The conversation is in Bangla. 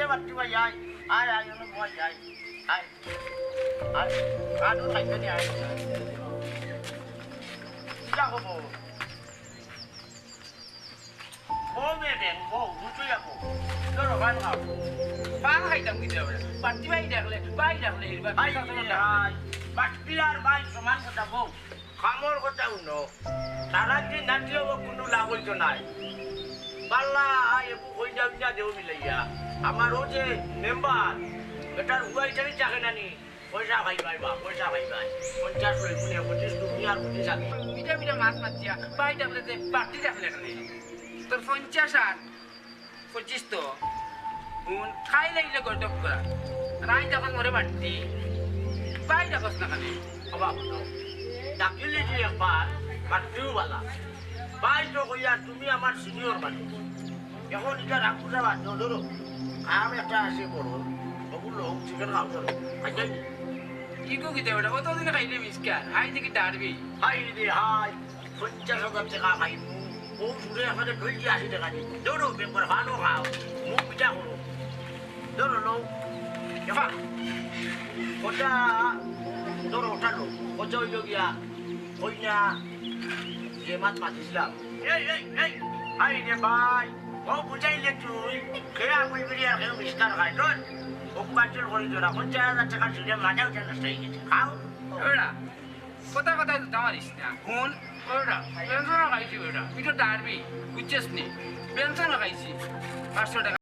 দে বাটি ভাই আয় আয় আয় অনেক ভয় আয় আয় আয় আলু খাইতে নি আয় যা হবো ও মেয়ে ও বুঝতে যাবো তোর ভাই খাও পা খাইতাম কি দেবে বাটি ভাই দেখলে ভাই বাটি আর ভাই সমান কথা বউ খামর কথা উনো সারাদিন নাচিও কোনো লাভ হইতো নাই পাল্লা এবু হই যাবি না দেও মিলাইয়া আমার ও যে মেম্বার এটার হুয়াইটারই চাকে নানি পয়সা ভাই ভাই বা পয়সা ভাই ভাই 50 লই মুনে 25 তুমি আর 25 আগে মিঠা মিঠা মাছ মাতিয়া পাই দেখলে যে বাটি দেখলে তোর 50 আর 25 তো খাই লাগলে গটক করা রাই যখন মরে বাটি পাই দেখস না খালি অবাক ডাকিলে যে একবার বাটিও বালা ভাই তো কইয়া তুমি আমার সিনিয়র মানুষ এখন এটা রাখু যাবা ধরো কাম একটা আছে বড় ওগুলো চিকেন খাও ধরো খাইতে কি কো কি দেবটা অতদিন খাইলে মিসকার আই দেখি ডারবি হাই রে হাই 50,000 টাকা খাইবো ও সুরে আমাদের 80 টাকা দিই ধরো বেঙ্গল ভালো খাও মুখ পিঠা করো ধরো লো এবার ওটা ধরো ওটা লো ওটা হইল গিয়া ওই না যে মাছ মাছিলাম এই হাই রে ভাই ও বুঝাইলে তুই খেয়া মুই বিরিয়া খেয়ে মিষ্টার খাই তোর ও কাজল করে তোরা 50,000 টাকা ছিল মাঝাও যেন সেই গেছে খাও ওরা কথা কথা দামারিস না কোন ওরা পেনশন খাইছি ওরা তুই তো ডারবি বুঝছিস নি পেনশন খাইছি 500 টাকা